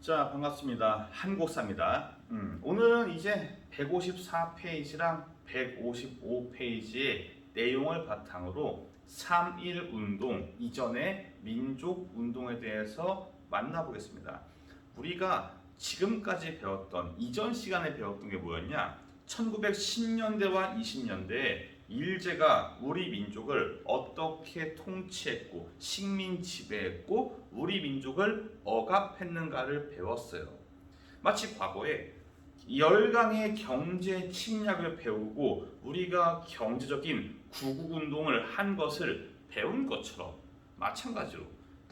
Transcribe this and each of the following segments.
자, 반갑습니다. 한국사입니다. 오늘은 이제 154페이지랑 155페이지의 내용을 바탕으로 3.1 운동 이전의 민족 운동에 대해서 만나보겠습니다. 우리가 지금까지 배웠던 이전 시간에 배웠던 게 뭐였냐? 1910년대와 20년대에 일제가 우리 민족을 어떻게 통치했고 식민 지배했고 우리 민족을 억압했는가를 배웠어요. 마치 과거에 열강의 경제 침략을 배우고 우리가 경제적인 구국운동을 한 것을 배운 것처럼 마찬가지로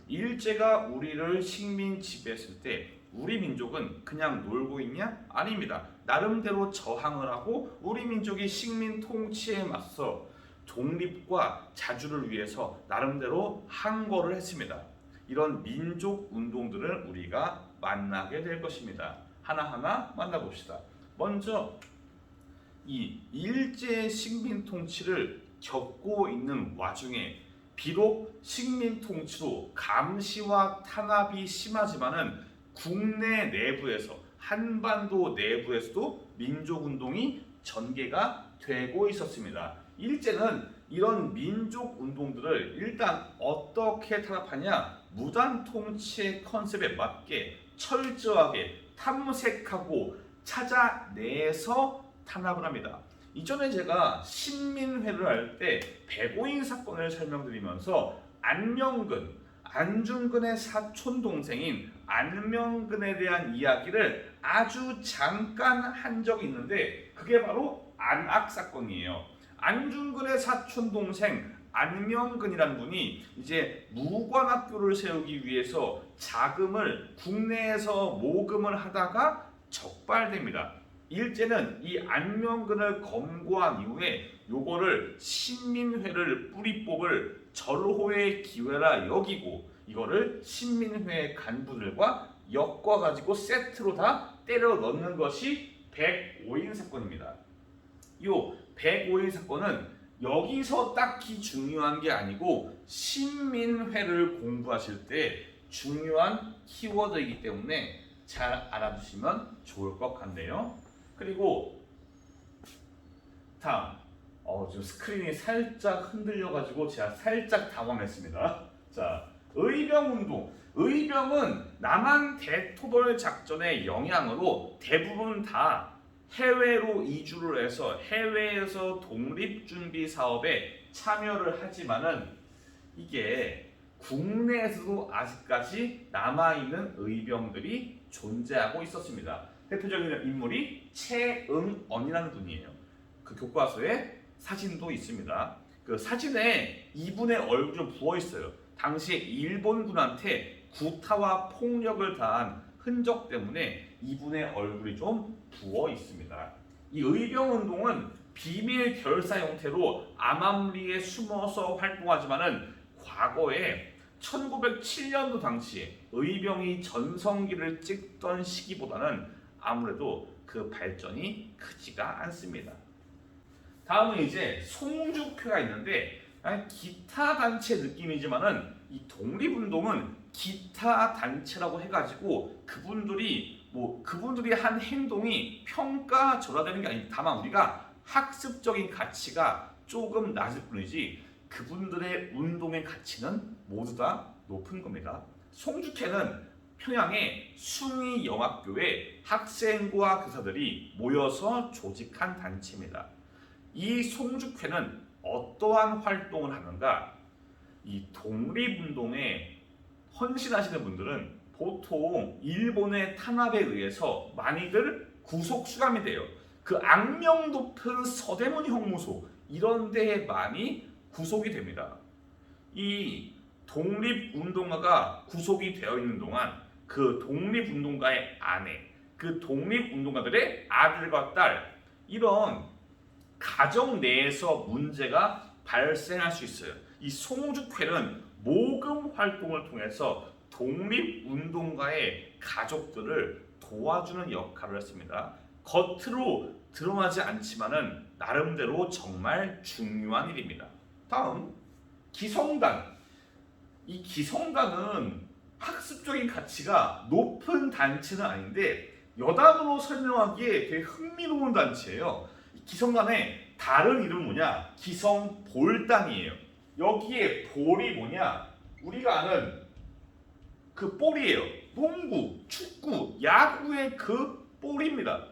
일제가 우리를 식민 지배했을 때 우리 민족은 그냥 놀고 있냐? 아닙니다. 나름대로 저항을 하고 우리 민족이 식민 통치에 맞서 독립과 자주를 위해서 나름대로 항거를 했습니다. 이런 민족 운동들을 우리가 만나게 될 것입니다. 하나하나 만나봅시다. 먼저 이 일제 식민 통치를 겪고 있는 와중에 비록 식민 통치로 감시와 탄압이 심하지만은 국내 내부에서 한반도 내부에서도 민족운동이 전개가 되고 있었습니다. 일제는 이런 민족운동들을 일단 어떻게 탄압하냐? 무단 통치의 컨셉에 맞게 철저하게 탐색하고 찾아내서 탄압을 합니다. 이전에 제가 신민회를 할 때 백오인 사건을 설명드리면서 안중근의 사촌 동생인 안명근에 대한 이야기를 아주 잠깐 한 적이 있는데 그게 바로 안악 사건이에요. 안중근의 사촌 동생 안명근이라는 분이 이제 무관학교를 세우기 위해서 자금을 국내에서 모금을 하다가 적발됩니다. 일제는 이 안명근을 검거한 이후에 요거를 신민회를 뿌리 뽑을 절호의 기회라 여기고 이거를 신민회 간부들과 엮어 가지고 세트로 다 때려 넣는 것이 105인 사건입니다. 요 105인 사건은 여기서 딱히 중요한 게 아니고 신민회를 공부하실 때 중요한 키워드이기 때문에 잘 알아두시면 좋을 것 같네요. 그리고 다음 지금 스크린이 살짝 흔들려가지고 제가 살짝 당황했습니다. 자, 의병운동. 의병은 남한 대토벌 작전의 영향으로 대부분 다 해외로 이주를 해서 해외에서 독립준비 사업에 참여를 하지만은 이게 국내에서도 아직까지 남아있는 의병들이 존재하고 있었습니다. 대표적인 인물이 최응언이라는 분이에요. 그 교과서에 사진도 있습니다. 그 사진에 이분의 얼굴이 좀 부어 있어요. 당시에 일본군한테 구타와 폭력을 가한 흔적 때문에 이분의 얼굴이 좀 부어 있습니다. 이 의병운동은 비밀 결사 형태로 암암리에 숨어서 활동하지만은 과거에 1907년도 당시에 의병이 전성기를 찍던 시기보다는 아무래도 그 발전이 크지가 않습니다. 다음은 이제 송죽회가 있는데 기타 단체 느낌이지만은 이 독립운동은 기타 단체라고 해가지고 그분들이 한 행동이 평가절하되는 게 아닙니다. 다만 우리가 학습적인 가치가 조금 낮을 뿐이지 그분들의 운동의 가치는 모두 다 높은 겁니다. 송죽회는 평양의 숭의영학교에 학생과 교사들이 모여서 조직한 단체입니다. 이 송죽회는 어떠한 활동을 하는가? 이 독립운동에 헌신하시는 분들은 보통 일본의 탄압에 의해서 많이들 구속 수감이 돼요. 그 악명 높은 서대문이 형무소 이런 데에 많이 구속이 됩니다. 이 독립운동가가 구속이 되어 있는 동안 그 독립운동가의 아내, 그 독립운동가들의 아들과 딸 이런 가정 내에서 문제가 발생할 수 있어요. 이 송죽회는 모금 활동을 통해서 독립운동가의 가족들을 도와주는 역할을 했습니다. 겉으로 드러나지 않지만은 나름대로 정말 중요한 일입니다. 다음 기성단. 이 기성단은 학습적인 가치가 높은 단체는 아닌데 여담으로 설명하기에 되게 흥미로운 단체예요. 기성단의 다른 이름은 뭐냐? 기성볼단이에요. 여기에 볼이 뭐냐? 우리가 아는 그 볼이에요. 농구, 축구, 야구의 그 볼입니다.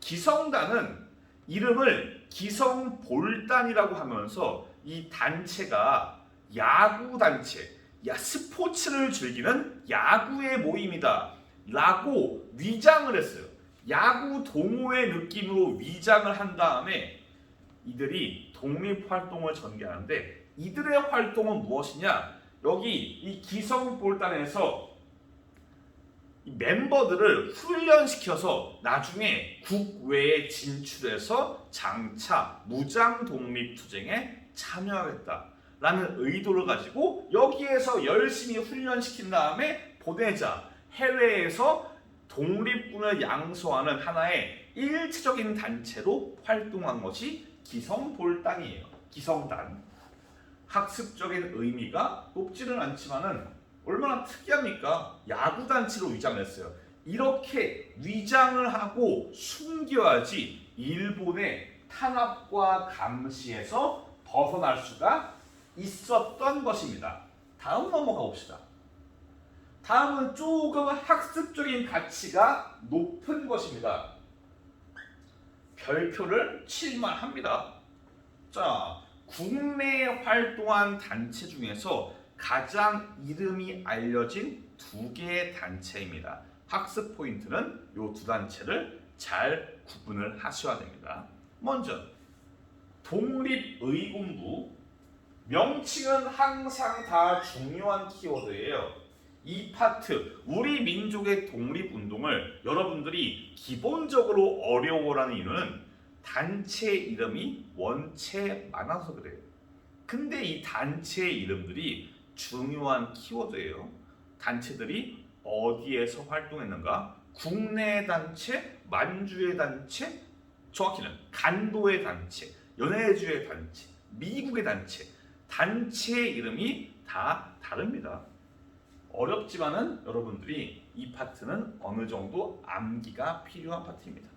기성단은 이름을 기성볼단이라고 하면서 이 단체가 야구 단체, 스포츠를 즐기는 야구의 모임이다 라고 위장을 했어요. 야구 동호회 느낌으로 위장을 한 다음에 이들이 독립활동을 전개하는데 이들의 활동은 무엇이냐? 여기 이 기성볼단에서 멤버들을 훈련시켜서 나중에 국외에 진출해서 장차 무장독립투쟁에 참여하겠다라는 의도를 가지고 여기에서 열심히 훈련시킨 다음에 보내자 해외에서 독립군을 양성하는 하나의 일체적인 단체로 활동한 것이 기성볼단이에요. 기성단. 학습적인 의미가 높지는 않지만은 얼마나 특이합니까? 야구단체로 위장을 했어요. 이렇게 위장을 하고 숨겨야지 일본의 탄압과 감시에서 벗어날 수가 있었던 것입니다. 다음 넘어가 봅시다. 다음은 조금 학습적인 가치가 높은 것입니다. 별표를 칠만 합니다. 자, 국내에 활동한 단체 중에서 가장 이름이 알려진 두 개의 단체입니다. 학습 포인트는 이 두 단체를 잘 구분을 하셔야 됩니다. 먼저 독립의군부. 명칭은 항상 다 중요한 키워드예요. 이 파트, 우리 민족의 독립운동을 여러분들이 기본적으로 어려워하는 이유는 단체 이름이 원체 많아서 그래요. 근데 이 단체 이름들이 중요한 키워드예요. 단체들이 어디에서 활동했는가? 국내 단체, 만주의 단체, 정확히는 간도의 단체, 연해주의 단체, 미국의 단체, 단체의 이름이 다 다릅니다. 어렵지만은 여러분들이 이 파트는 어느 정도 암기가 필요한 파트입니다.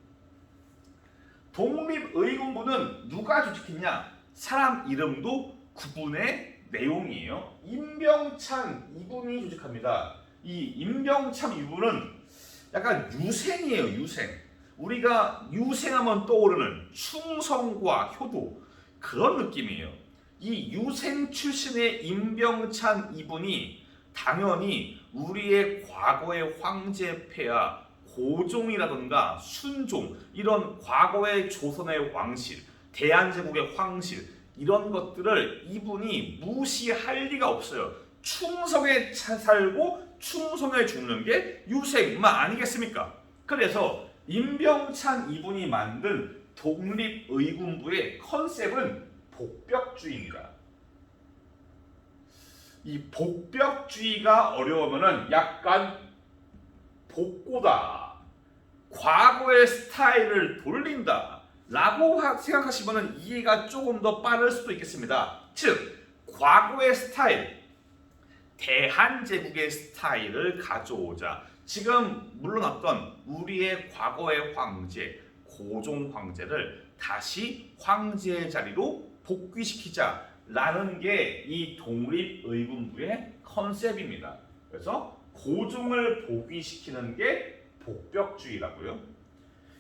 독립의군부는 누가 조직했냐? 사람 이름도 구분의 내용이에요. 임병찬 이분이 조직합니다. 이 임병찬 이분은 약간 유생이에요. 유생. 우리가 유생하면 떠오르는 충성과 효도 그런 느낌이에요. 이 유생 출신의 임병찬 이분이 당연히 우리의 과거의 황제 폐하 고종이라든가 순종 이런 과거의 조선의 왕실, 대한제국의 황실 이런 것들을 이분이 무시할 리가 없어요. 충성에 살고 충성에 죽는 게 유생만 아니겠습니까? 그래서 임병찬 이분이 만든 독립의군부의 컨셉은 복벽주의입니다. 이 복벽주의가 어려우면은 약간 복고다, 과거의 스타일을 돌린다 라고 생각하시면 이해가 조금 더 빠를 수도 있겠습니다. 즉 과거의 스타일, 대한제국의 스타일을 가져오자. 지금 물러났던 우리의 과거의 황제, 고종 황제를 다시 황제의 자리로 복귀시키자 라는 게 이 독립의군부의 컨셉입니다. 그래서 고종을 복귀시키는 게 복벽주의라고요.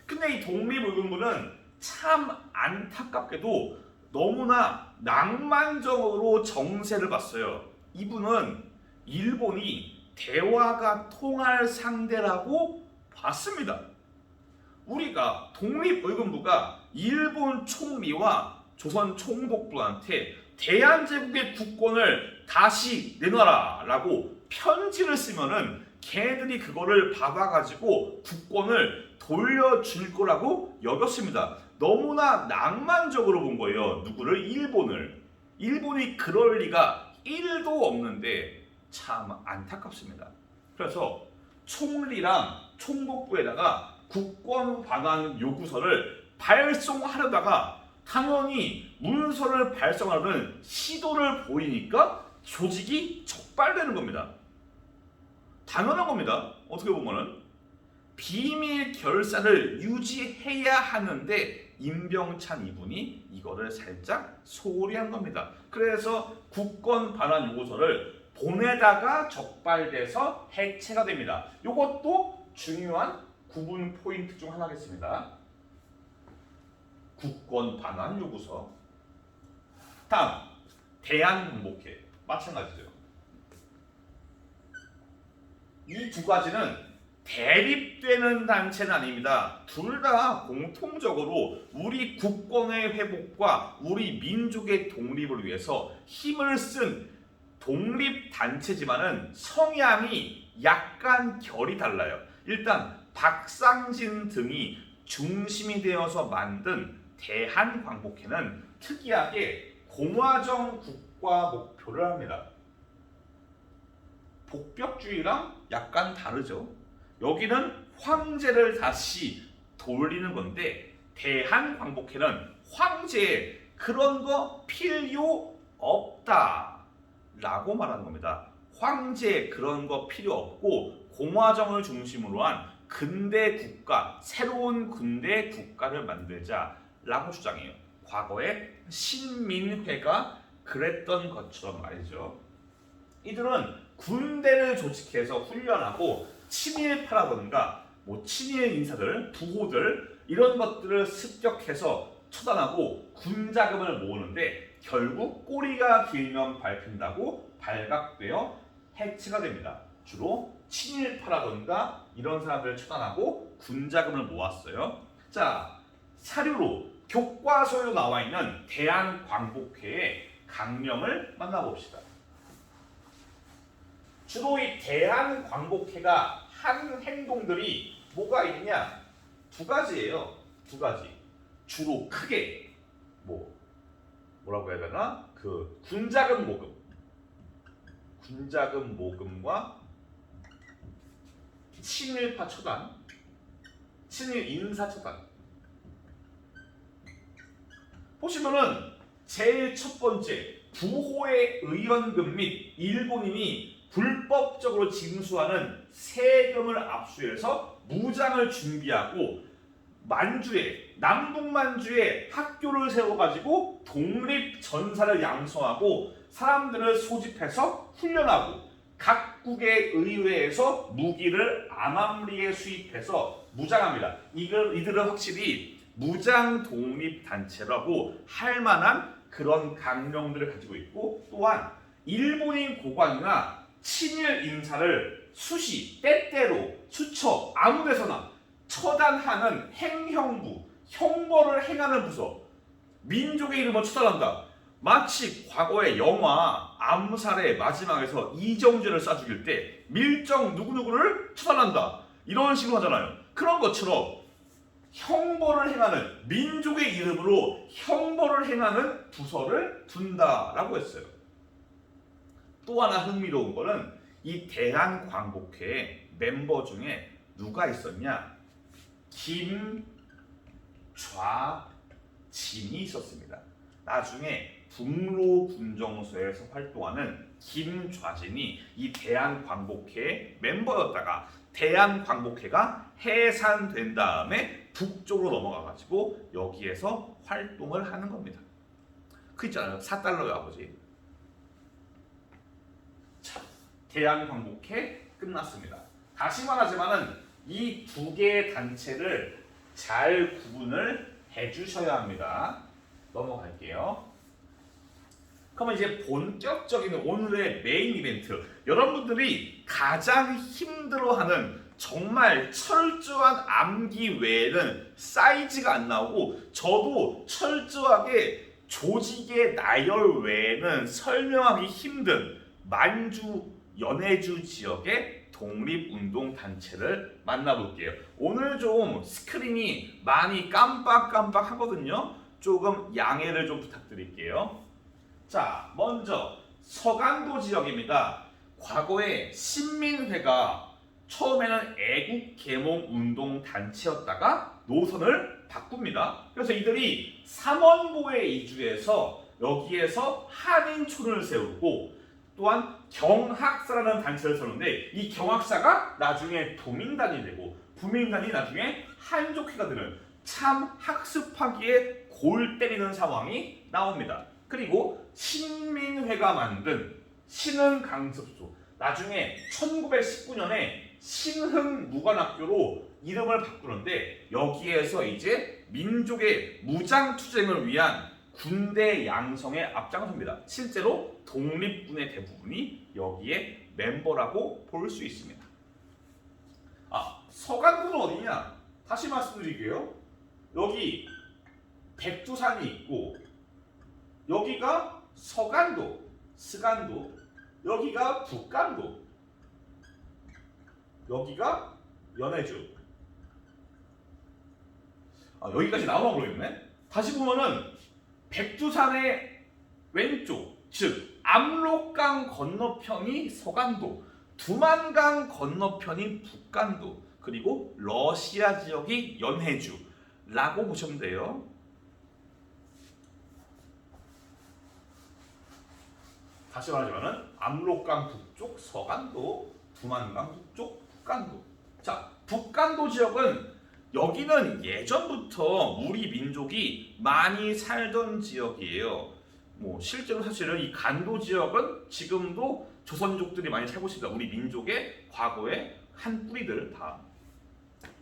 근데 이 독립의군부는 참 안타깝게도 너무나 낭만적으로 정세를 봤어요. 이분은 일본이 대화가 통할 상대라고 봤습니다. 우리가 독립의군부가 일본 총리와 조선 총독부한테 대한제국의 국권을 다시 내놔라 라고 편지를 쓰면은 걔들이 그거를 받아가지고 국권을 돌려줄 거라고 여겼습니다. 너무나 낭만적으로 본 거예요. 누구를? 일본을. 일본이 그럴 리가 1도 없는데 참 안타깝습니다. 그래서 총리랑 총독부에다가 국권 환원 요구서를 발송하려다가 당연히 문서를 발송하려는 시도를 보이니까 조직이 적발되는 겁니다. 당연한 겁니다. 어떻게 보면은 비밀 결사를 유지해야 하는데 임병찬 이분이 이거를 살짝 소홀히 한 겁니다. 그래서 국권 반환 요구서를 보내다가 적발돼서 해체가 됩니다. 이것도 중요한 구분 포인트 중 하나겠습니다. 국권 반환 요구서. 다음 대한항복회 마찬가지죠. 이 두 가지는 대립되는 단체는 아닙니다. 둘 다 공통적으로 우리 국권의 회복과 우리 민족의 독립을 위해서 힘을 쓴 독립단체지만은 성향이 약간 결이 달라요. 일단 박상진 등이 중심이 되어서 만든 대한광복회는 특이하게 공화정 국가 목표를 합니다. 복벽주의랑 약간 다르죠. 여기는 황제를 다시 돌리는 건데 대한광복회는 황제에 그런 거 필요 없다 라고 말하는 겁니다. 황제 그런 거 필요 없고 공화정을 중심으로 한 근대 국가, 새로운 근대 국가를 만들자 라고 주장해요. 과거에 신민회가 그랬던 것처럼 말이죠. 이들은 군대를 조직해서 훈련하고 친일파라던가 친일 인사들, 부호들 이런 것들을 습격해서 처단하고 군자금을 모으는데 결국 꼬리가 길면 밟힌다고 발각되어 해체가 됩니다. 주로 친일파라던가 이런 사람들을 처단하고 군자금을 모았어요. 자, 사료로 교과서에 나와 있는 대한광복회의 강령을 만나봅시다. 주로 이 대한광복회가 한 행동들이 뭐가 있냐? 두 가지예요. 두 가지. 주로 크게 뭐라고 해야 되나? 그 군자금 모금. 군자금 모금과 친일파 처단, 친일 인사 처단. 보시면은 제일 첫 번째 부호의 의원금 및 일본인이 불법적으로 징수하는 세금을 압수해서 무장을 준비하고 만주에 남북 만주에 학교를 세워가지고 독립 전사를 양성하고 사람들을 소집해서 훈련하고 각국의 의회에서 무기를 암암리에 수입해서 무장합니다. 이들은 확실히 무장 독립 단체라고 할 만한 그런 강령들을 가지고 있고 또한 일본인 고관이나 친일 인사를 수시, 때때로, 수처, 아무데서나 처단하는 행형부, 형벌을 행하는 부서, 민족의 이름을 처단한다. 마치 과거의 영화 암살의 마지막에서 이정재를 쏴 죽일 때 밀정 누구누구를 처단한다. 이런 식으로 하잖아요. 그런 것처럼 형벌을 행하는 민족의 이름으로 형벌을 행하는 부서를 둔다라고 했어요. 또 하나 흥미로운 거는 이 대한광복회 멤버 중에 누가 있었냐? 김좌진이 있었습니다. 나중에 북로군정서에서 활동하는 김좌진이 이 대한광복회 멤버였다가 대한광복회가 해산된 다음에 북쪽으로 넘어가가지고 여기에서 활동을 하는 겁니다. 그 있잖아요. 4달러의 아버지. 자, 대한광복회 끝났습니다. 다시 말하지만은 이 두 개의 단체를 잘 구분을 해주셔야 합니다. 넘어갈게요. 그러면 이제 본격적인 오늘의 메인 이벤트, 여러분들이 가장 힘들어하는 정말 철저한 암기 외에는 사이즈가 안 나오고 저도 철저하게 조직의 나열 외에는 설명하기 힘든 만주, 연해주 지역의 독립운동단체를 만나볼게요. 오늘 좀 스크린이 많이 깜빡깜빡 하거든요. 조금 양해를 좀 부탁드릴게요. 자, 먼저 서간도 지역입니다. 과거에 신민회가 처음에는 애국계몽운동단체였다가 노선을 바꿉니다. 그래서 이들이 삼원보에 이주해서 여기에서 한인촌을 세우고 또한 경학사라는 단체를 세우는데 이 경학사가 나중에 도민단이 되고 부민단이 나중에 한족회가 되는 참 학습하기에 골 때리는 상황이 나옵니다. 그리고 신민회가 만든 신흥강습소, 나중에 1919년에 신흥무관학교로 이름을 바꾸는데 여기에서 이제 민족의 무장투쟁을 위한 군대 양성에 앞장섭니다. 실제로 독립군의 대부분이 여기에 멤버라고 볼 수 있습니다. 서간도는 어디냐? 다시 말씀드릴게요. 여기 백두산이 있고 여기가 서간도, 스간도, 여기가 북간도, 여기가 연해주. 여기까지 나오나 모르겠네. 다시 보면은 백두산의 왼쪽, 즉 압록강 건너편이 서간도, 두만강 건너편이 북간도, 그리고 러시아 지역이 연해주라고 보시면 돼요. 다시 말하자면 압록강 북쪽 서간도, 두만강 북쪽 북간도. 자, 북간도 지역은 여기는 예전부터 우리 민족이 많이 살던 지역이에요. 실제로 사실은 이 간도 지역은 지금도 조선족들이 많이 살고 있습니다. 우리 민족의 과거의 한 뿌리들 다.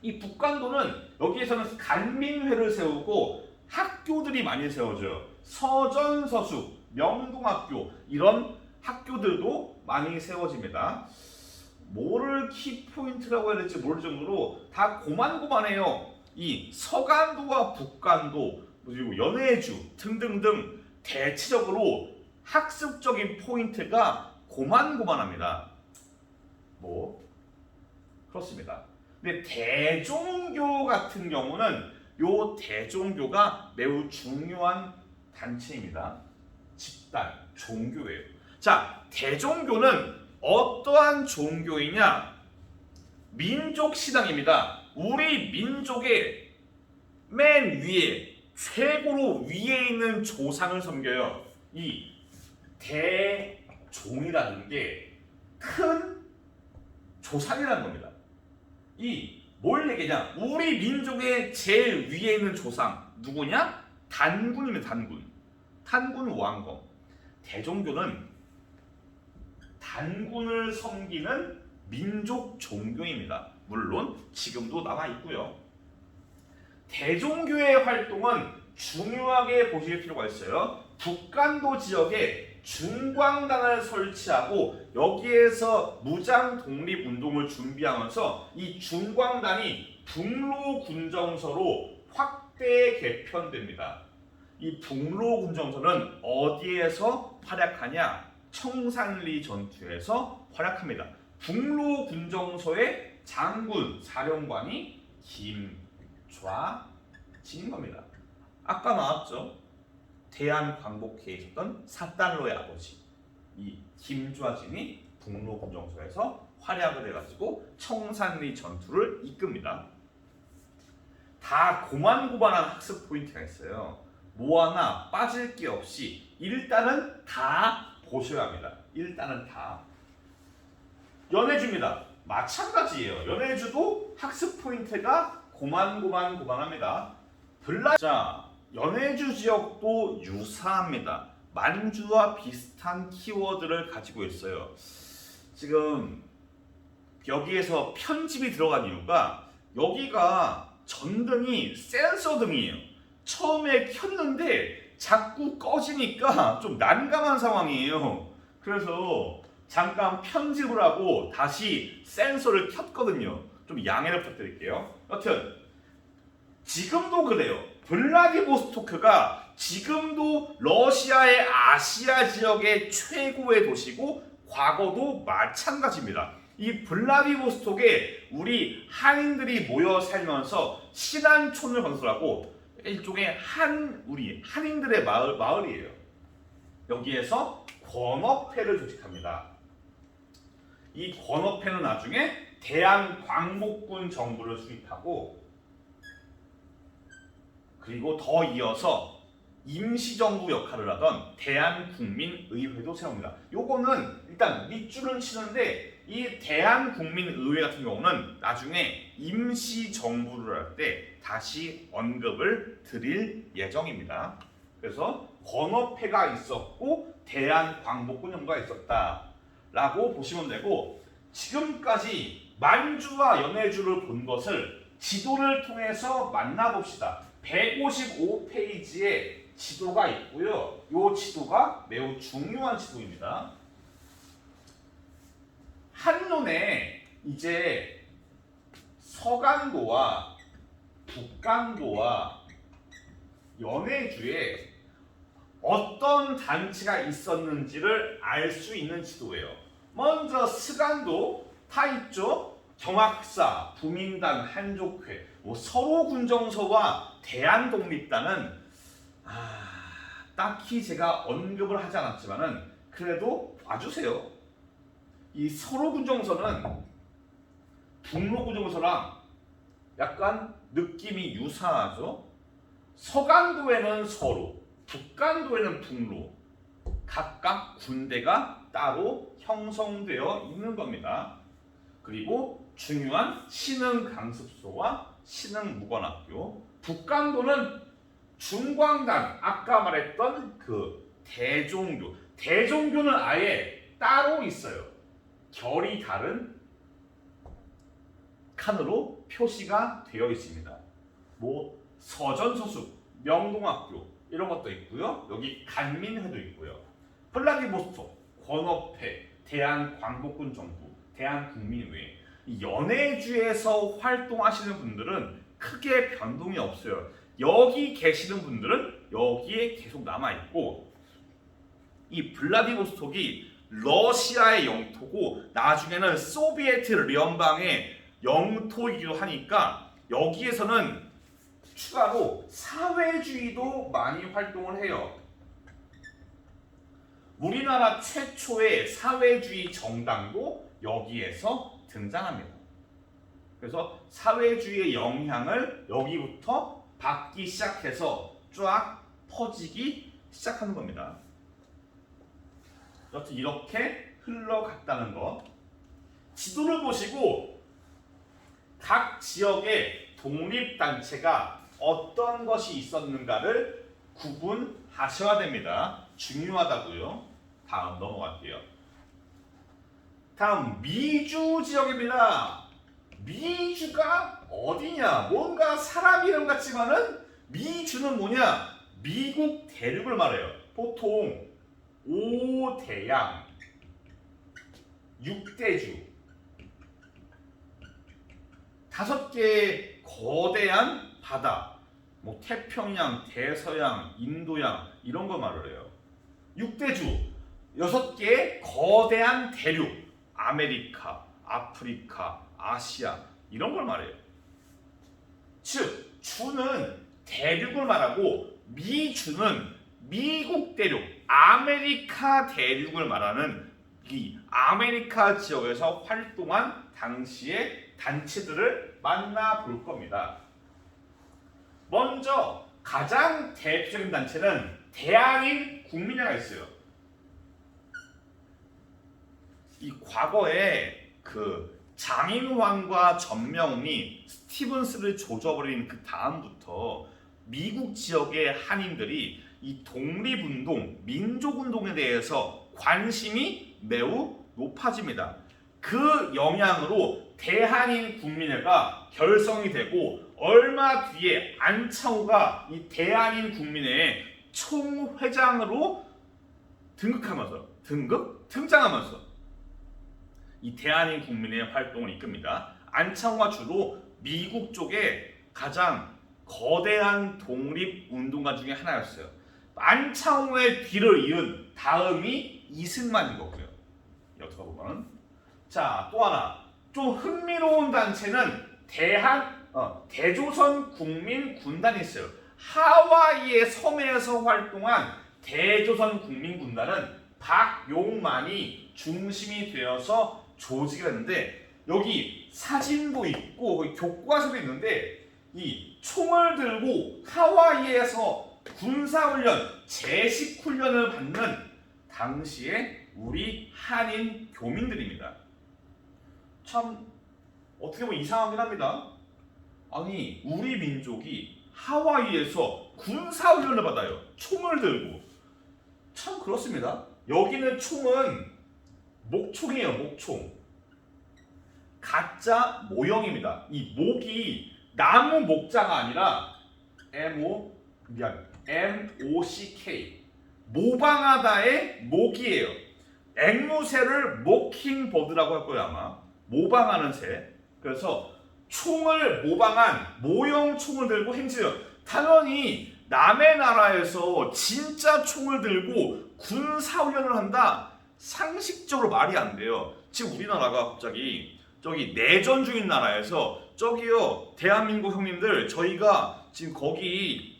이 북간도는 여기에서는 간민회를 세우고 학교들이 많이 세워져요. 서전서숙, 명동학교 이런 학교들도 많이 세워집니다. 뭐를 키포인트라고 해야 될지 모를 정도로 다 고만고만해요. 이 서간도와 북간도 그리고 연해주 등등등 대체적으로 학습적인 포인트가 고만고만합니다. 그렇습니다. 근데 대종교 같은 경우는 요 대종교가 매우 중요한 단체입니다. 집단, 종교예요. 자, 대종교는 어떠한 종교이냐? 민족신앙입니다. 우리 민족의 맨 위에, 최고로 위에 있는 조상을 섬겨요. 이 대종이라는 게 큰 조상이라는 겁니다. 이 뭘 얘기냐? 우리 민족의 제일 위에 있는 조상 누구냐? 단군입니다. 단군 왕검. 대종교는 단군을 섬기는 민족 종교입니다. 물론 지금도 남아 있고요. 대종교의 활동은 중요하게 보실 필요가 있어요. 북간도 지역에 중광단을 설치하고 여기에서 무장 독립 운동을 준비하면서 이 중광단이 북로군정서로 확대 개편됩니다. 이 북로군정서는 어디에서 활약하냐? 청산리 전투에서 활약합니다. 북로군정서의 장군, 사령관이 김좌진인 겁니다. 아까 나왔죠? 대한광복회에 있었던 사단로의 아버지 이 김좌진이 북로군정서에서 활약을 해가지고 청산리 전투를 이끕니다. 다 고만고만한 학습 포인트가 있어요. 뭐 하나 빠질 게 없이 일단은 다 보셔야 합니다. 일단은 다. 연해주입니다. 마찬가지예요. 연해주도 학습 포인트가 고만고만합니다. 자, 연해주 지역도 유사합니다. 만주와 비슷한 키워드를 가지고 있어요. 지금 여기에서 편집이 들어간 이유가 여기가 전등이 센서 등이에요. 처음에 켰는데 자꾸 꺼지니까 좀 난감한 상황이에요. 그래서 잠깐 편집을 하고 다시 센서를 켰거든요. 좀 양해를 부탁드릴게요. 여튼 지금도 그래요. 블라디보스토크가 지금도 러시아의 아시아 지역의 최고의 도시고 과거도 마찬가지입니다. 이 블라디보스톡에 우리 한인들이 모여 살면서 신안촌을 건설하고 일종의 우리 한인들의 마을이에요. 여기에서 권업회를 조직합니다. 이 권업회는 나중에 대한광복군 정부를 수립하고 그리고 더 이어서 임시정부 역할을 하던 대한국민의회도 세웁니다. 요거는 일단 밑줄은 치는데 이 대한국민의회 같은 경우는 나중에 임시정부를 할 때 다시 언급을 드릴 예정입니다. 그래서 권업회가 있었고 대한광복군정부가 있었다라고 보시면 되고, 지금까지 만주와 연해주를 본 것을 지도를 통해서 만나봅시다. 155페이지에 지도가 있고요. 이 지도가 매우 중요한 지도입니다. 한눈에 이제 서강도와 북강도와 연해주에 어떤 단체가 있었는지를 알 수 있는 지도예요. 먼저 스간도 타 있죠. 경학사, 부민단, 한족회, 서로군정서와 대한독립단은 딱히 제가 언급을 하지 않았지만은 그래도 봐주세요. 이 서로군정서는 북로군정서랑 약간 느낌이 유사하죠. 서간도에는 서로, 북간도에는 북로, 각각 군대가 따로 형성되어 있는 겁니다. 그리고 중요한 신흥강습소와 신흥무관학교, 북간도는 중광단, 아까 말했던 그 대종교, 대종교는 아예 따로 있어요. 결이 다른 칸으로 표시가 되어 있습니다. 서전서숙, 명동학교 이런 것도 있고요. 여기 간민회도 있고요. 플라디보스토크, 권업회, 대한광복군정부, 대한국민의회, 연해주에서 활동하시는 분들은 크게 변동이 없어요. 여기 계시는 분들은 여기에 계속 남아있고, 이 블라디보스톡이 러시아의 영토고 나중에는 소비에트 연방의 영토이기도 하니까 여기에서는 추가로 사회주의도 많이 활동을 해요. 우리나라 최초의 사회주의 정당도 여기에서 등장합니다. 그래서 사회주의의 영향을 여기부터 받기 시작해서 쫙 퍼지기 시작하는 겁니다. 여튼 이렇게 흘러갔다는 것. 지도를 보시고 각 지역의 독립단체가 어떤 것이 있었는가를 구분하셔야 됩니다. 중요하다고요. 다음 넘어갈게요. 다음 미주 지역입니다. 미주가 어디냐? 뭔가 사람 이름 같지만은 미주는 뭐냐? 미국 대륙을 말해요. 보통 5대양, 6대주, 5개의 거대한 바다, 태평양, 대서양, 인도양 이런 거 말을 해요. 6대주, 6개의 거대한 대륙, 아메리카, 아프리카, 아시아 이런 걸 말해요. 즉, 주는 대륙을 말하고 미주는 미국 대륙, 아메리카 대륙을 말하는 이 아메리카 지역에서 활동한 당시의 단체들을 만나볼 겁니다. 먼저 가장 대표적인 단체는 대한인 국민회가 있어요. 이 과거에 그 장인왕과 전명훈이 스티븐스를 조져버린 그 다음부터 미국 지역의 한인들이 이 독립운동, 민족운동에 대해서 관심이 매우 높아집니다. 그 영향으로 대한인 국민회가 결성이 되고 얼마 뒤에 안창호가 이 대한인 국민회의 총회장으로 등장하면서 이 대한인 국민회의 활동을 이끕니다. 안창호가 주로 미국 쪽에 가장 거대한 독립운동가 중에 하나였어요. 안창호의 뒤를 이은 다음이 이승만인 거고요. 어떻게 보면. 자, 또 하나 좀 흥미로운 단체는 대조선 국민군단이 있어요. 하와이의 섬에서 활동한 대조선 국민군단은 박용만이 중심이 되어서 조직을 했는데, 여기 사진도 있고 교과서도 있는데 이 총을 들고 하와이에서 군사훈련, 제식훈련을 받는 당시에 우리 한인 교민들입니다. 참 어떻게 보면 이상하긴 합니다. 아니 우리 민족이 하와이에서 군사훈련을 받아요. 총을 들고. 참 그렇습니다. 여기는 총은 목총이에요. 목총. 가짜 모형입니다. 이 목이 나무 목자가 아니라 MOCK 모방하다의 목이에요. 앵무새를 모킹버드라고 할 거예요 아마. 모방하는 새. 그래서 총을 모방한 모형 총을 들고 행진해요. 당연히 남의 나라에서 진짜 총을 들고 군사훈련을 한다? 상식적으로 말이 안 돼요. 지금 우리나라가 갑자기 저기 내전 중인 나라에서 저기요 대한민국 형님들 저희가 지금 거기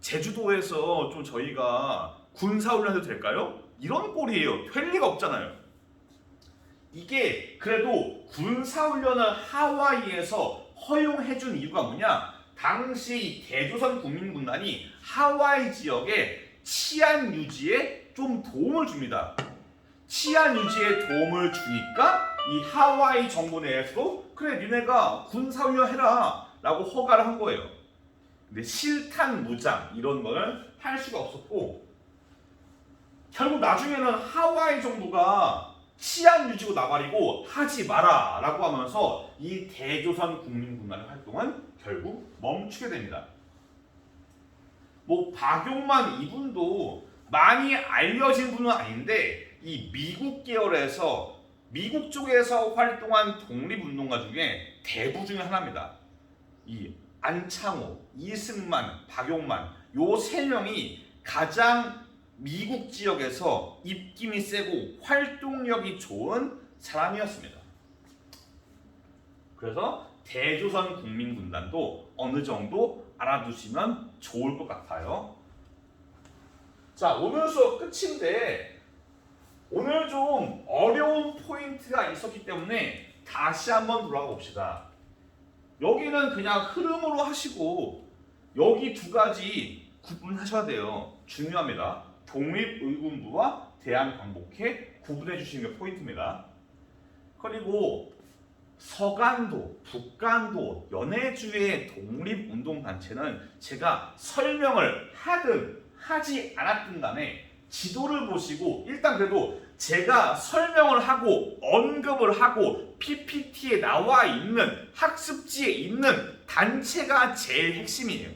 제주도에서 좀 저희가 군사훈련해도 될까요? 이런 꼴이에요. 될 리가 없잖아요. 이게 그래도 군사훈련을 하와이에서 허용해준 이유가 뭐냐? 당시 대조선 국민군단이 하와이 지역에 치안 유지에 좀 도움을 줍니다. 치안 유지에 도움을 주니까 이 하와이 정부 내에서도 그래 니네가 군사훈련 해라 라고 허가를 한 거예요. 근데 실탄 무장 이런 거는 할 수가 없었고 결국 나중에는 하와이 정부가 치안 유지고 나발이고 하지 마라 라고 하면서 이 대조선 국민군단의 활동은 결국 멈추게 됩니다. 뭐 박용만 이분도 많이 알려진 분은 아닌데 이 미국 계열에서 미국 쪽에서 활동한 독립운동가 중에 대부 중에 하나입니다. 이 안창호, 이승만, 박용만 요 세 명이 가장 미국 지역에서 입김이 세고 활동력이 좋은 사람이었습니다. 그래서 대조선 국민군단도 어느 정도 알아두시면 좋을 것 같아요. 자, 오늘 수업 끝인데 오늘 좀 어려운 포인트가 있었기 때문에 다시 한번 돌아가 봅시다. 여기는 그냥 흐름으로 하시고 여기 두 가지 구분하셔야 돼요. 중요합니다. 독립의군부와 대한광복회 구분해 주시는 게 포인트입니다. 그리고 서간도, 북간도, 연해주의 독립운동단체는 제가 설명을 하든 하지 않았든 간에 지도를 보시고 일단 그래도 제가 설명을 하고 언급을 하고 PPT에 나와 있는 학습지에 있는 단체가 제일 핵심이에요.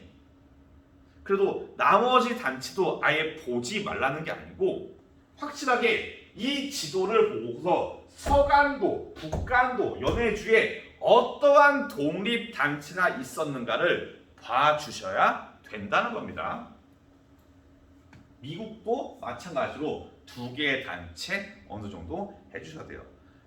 그래도 나머지 단체도 아예 보지 말라는 게 아니고 확실하게 이 지도를 보고서 서간도, 북간도, 연해주에 어떠한 독립단체가 있었는가를 봐주셔야 된다는 겁니다. 미국도 마찬가지로 두 개의 단체 어느 정도 해주셔야 돼요.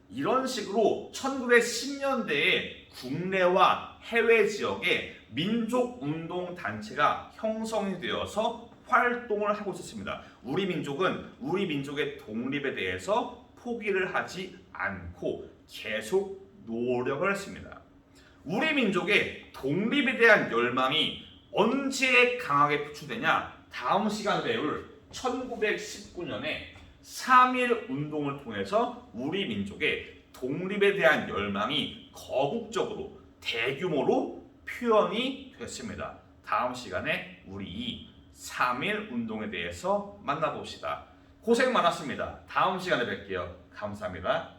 이런 식으로 1910년대에 국내와 해외 지역에 민족운동단체가 형성이 되어서 활동을 하고 있었습니다. 우리 민족은 우리 민족의 독립에 대해서 포기를 하지 않고 계속 노력을 했습니다. 우리 민족의 독립에 대한 열망이 언제 강하게 표출되냐? 다음 시간에 배울 1919년에 3.1 운동을 통해서 우리 민족의 독립에 대한 열망이 거국적으로 대규모로 표현이 됐습니다. 다음 시간에 우리 이 3.1 운동에 대해서 만나봅시다. 고생 많았습니다. 다음 시간에 뵐게요. 감사합니다.